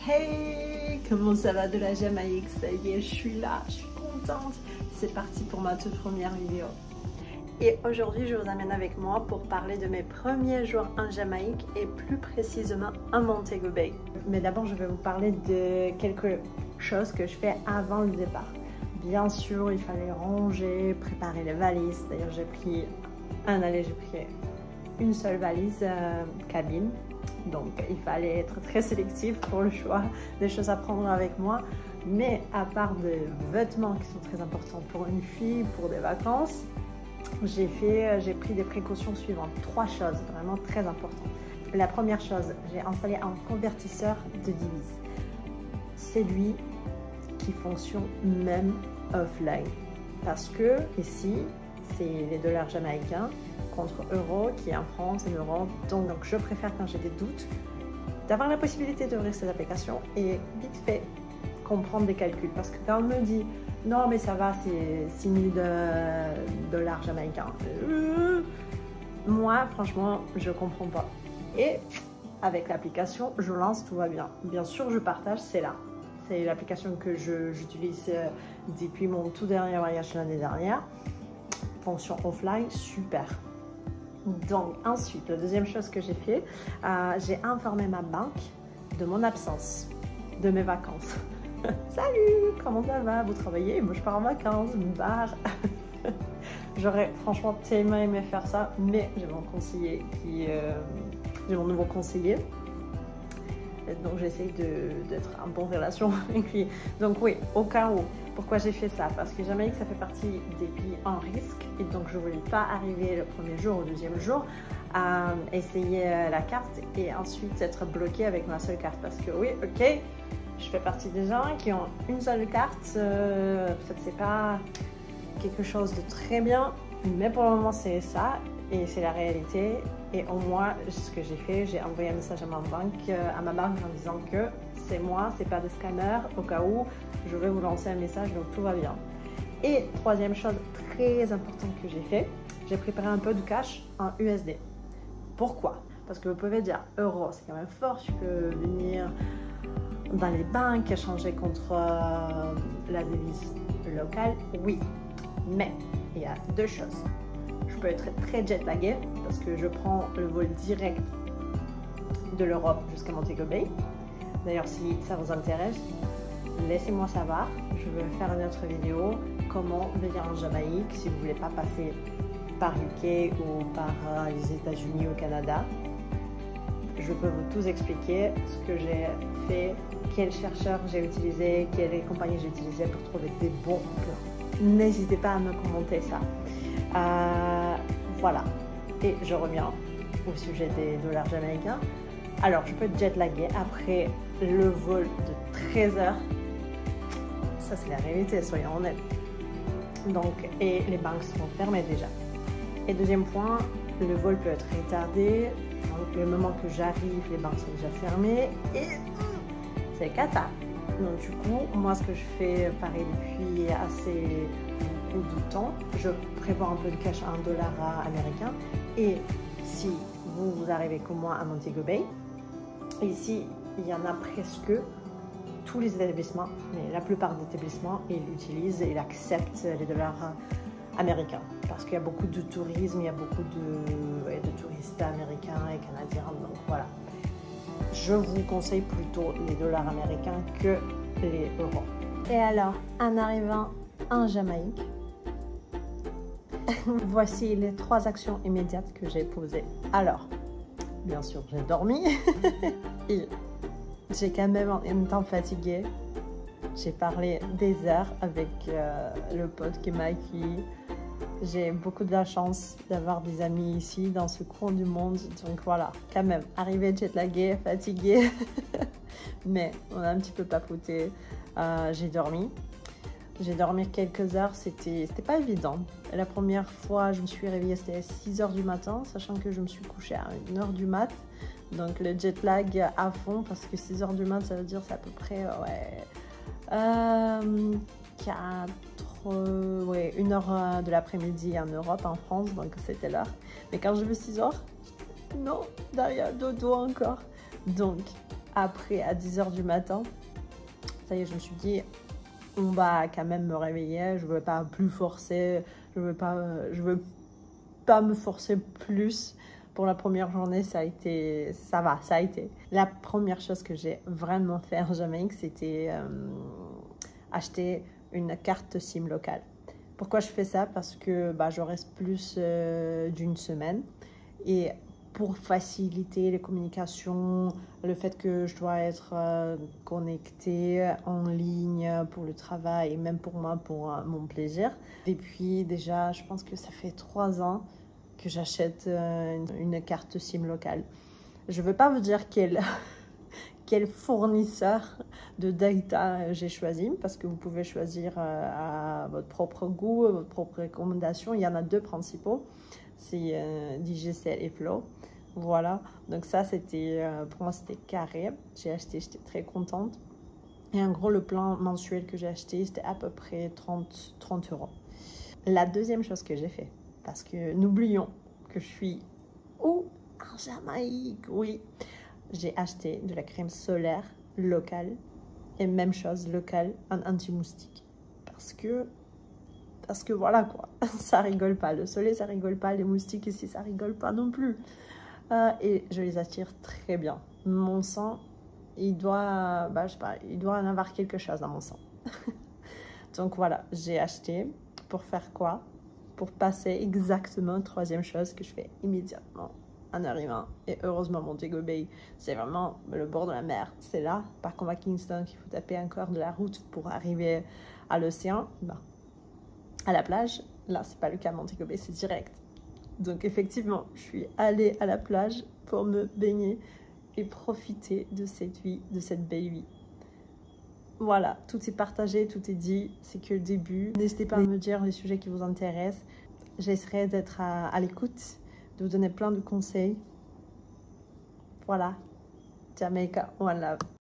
Hey, comment ça va de la Jamaïque? Ça y est, je suis là, je suis contente. C'est parti pour ma toute première vidéo. Et aujourd'hui, je vous amène avec moi pour parler de mes premiers jours en Jamaïque et plus précisément à Montego Bay. Mais d'abord, je vais vous parler de quelque chose que je fais avant le départ. Bien sûr, il fallait ranger, préparer les valises. D'ailleurs, j'ai pris j'ai pris une seule valise cabine. Donc il fallait être très sélectif pour le choix des choses à prendre avec moi. Mais à part des vêtements qui sont très importants pour une fille, pour des vacances, j'ai pris des précautions suivantes. 3 choses vraiment très importantes. La première chose, j'ai installé un convertisseur de devises. C'est lui qui fonctionne même offline. Parce que ici, c'est les dollars jamaïcains contre euros qui est en France et l'euro. Donc je préfère, quand j'ai des doutes, d'avoir la possibilité d'ouvrir cette application et vite fait comprendre des calculs. Parce que quand on me dit non mais ça va, c'est 6 000 dollars jamaïcains, moi franchement je comprends pas. Et avec l'application je lance, tout va bien. Bien sûr je partage, c'est là. C'est l'application que j'utilise depuis mon tout dernier voyage l'année dernière. Fonction offline, super. Donc ensuite, la deuxième chose que j'ai fait, j'ai informé ma banque de mon absence, de mes vacances. Salut, comment ça va? Vous travaillez? Moi je pars en vacances, je me barre. J'aurais franchement tellement aimé faire ça, mais j'ai mon conseiller j'ai mon nouveau conseiller. Donc j'essaie d'être en bonne relation avec lui. Donc oui, au cas où. Pourquoi j'ai fait ça? Parce que Jamaïque, ça fait partie des pays en risque. Et donc je ne voulais pas arriver le premier jour ou le deuxième jour à essayer la carte et ensuite être bloqué avec ma seule carte. Parce que oui, ok, je fais partie des gens qui ont une seule carte. Peut-être c'est pas quelque chose de très bien, mais pour le moment c'est ça. Et c'est la réalité. Et au moins, ce que j'ai fait, j'ai envoyé un message à ma banque en disant que c'est moi, c'est pas des scanners, au cas où je vais vous lancer un message, donc tout va bien. Et troisième chose très importante que j'ai fait, j'ai préparé un peu de cash en USD. Pourquoi? Parce que vous pouvez dire euro, c'est quand même fort, tu peux venir dans les banques échanger contre la devise locale, oui. Mais il y a 2 choses. Je peux être très jet lagué parce que je prends le vol direct de l'Europe jusqu'à Montego Bay. D'ailleurs, si ça vous intéresse, laissez-moi savoir. Je vais faire une autre vidéo comment venir en Jamaïque si vous ne voulez pas passer par UK ou par les États-Unis ou Canada. Je peux vous tout expliquer ce que j'ai fait, quels chercheurs j'ai utilisé, quelles compagnies j'ai utilisées pour trouver des bons plans. N'hésitez pas à me commenter ça. Voilà, et je reviens au sujet des dollars jamaïcains. Alors, je peux jet laguer après le vol de 13 heures. Ça, c'est la réalité, soyons honnêtes. Donc, et les banques sont fermées déjà. Et deuxième point, le vol peut être retardé. Donc, le moment que j'arrive, les banques sont déjà fermées. Et c'est cata. Donc, du coup, moi, ce que je fais, pareil, depuis assez beaucoup de temps, je prévois un peu de cash en dollars américains. Et si vous arrivez comme moi à Montego Bay, ici, il y en a presque tous les établissements, mais la plupart des établissements, ils acceptent les dollars américains. Parce qu'il y a beaucoup de tourisme, il y a beaucoup de touristes américains et canadiens. Donc voilà. Je vous conseille plutôt les dollars américains que les euros. Et alors, en arrivant en Jamaïque, voici les 3 actions immédiates que j'ai posées. Alors, bien sûr, j'ai dormi et j'ai quand même en même temps fatiguée. J'ai parlé des heures avec le pote qui m'a accueilli. J'ai beaucoup de la chance d'avoir des amis ici, dans ce coin du monde. Donc voilà, quand même, arrivé jet lagué, fatiguée. Mais on a un petit peu papoté. J'ai dormi. J'ai dormi quelques heures, c'était pas évident. La première fois, je me suis réveillée, c'était à 6 h du matin, sachant que je me suis couchée à 1 h du mat. Donc le jet lag à fond, parce que 6 h du mat, ça veut dire c'est à peu près, 1 heure de l'après-midi en Europe, en France, donc c'était l'heure. Mais quand je veux 6 h, non, derrière, dodo encore. Donc, après, à 10 h du matin, ça y est, je me suis dit, on va quand même me réveiller. Je ne veux pas plus forcer. Je veux pas me forcer plus. Pour la première journée, ça a été. La première chose que j'ai vraiment fait en Jamaïque, c'était acheter une carte SIM locale. Pourquoi je fais ça? Parce que je reste plus d'une semaine. Et pour faciliter les communications, le fait que je dois être connectée en ligne pour le travail et même pour moi, pour mon plaisir. Et puis déjà, je pense que ça fait 3 ans que j'achète une carte SIM locale. Je ne veux pas vous dire quel fournisseur de data j'ai choisi, parce que vous pouvez choisir à votre propre goût, à votre propre recommandation. Il y en a 2 principaux, c'est Digicel et Flow. Voilà, donc ça c'était pour moi c'était carré. J'ai acheté, j'étais très contente. Et en gros, le plan mensuel que j'ai acheté, c'était à peu près 30 €. La deuxième chose que j'ai fait, parce que n'oublions que je suis en Jamaïque, oui. J'ai acheté de la crème solaire locale et même chose locale en anti-moustique. Parce que voilà quoi, ça rigole pas. Le soleil ça rigole pas, les moustiques ici ça rigole pas non plus. Et je les attire très bien. Mon sang, il doit, je sais pas, il doit en avoir quelque chose dans mon sang. Donc voilà, j'ai acheté pour faire quoi? Pour passer exactement troisième chose que je fais immédiatement en arrivant. Et heureusement, Montego Bay, c'est vraiment le bord de la mer. C'est là, par contre à Kingston, qu'il faut taper encore de la route pour arriver à l'océan. À la plage, là, c'est pas le cas à Montego Bay, c'est direct. Donc effectivement, je suis allée à la plage pour me baigner et profiter de cette vie, de cette belle vie. Voilà, tout est partagé, tout est dit, c'est que le début. N'hésitez pas à me dire les sujets qui vous intéressent. J'essaierai d'être à l'écoute, de vous donner plein de conseils. Voilà, Jamaica, one love.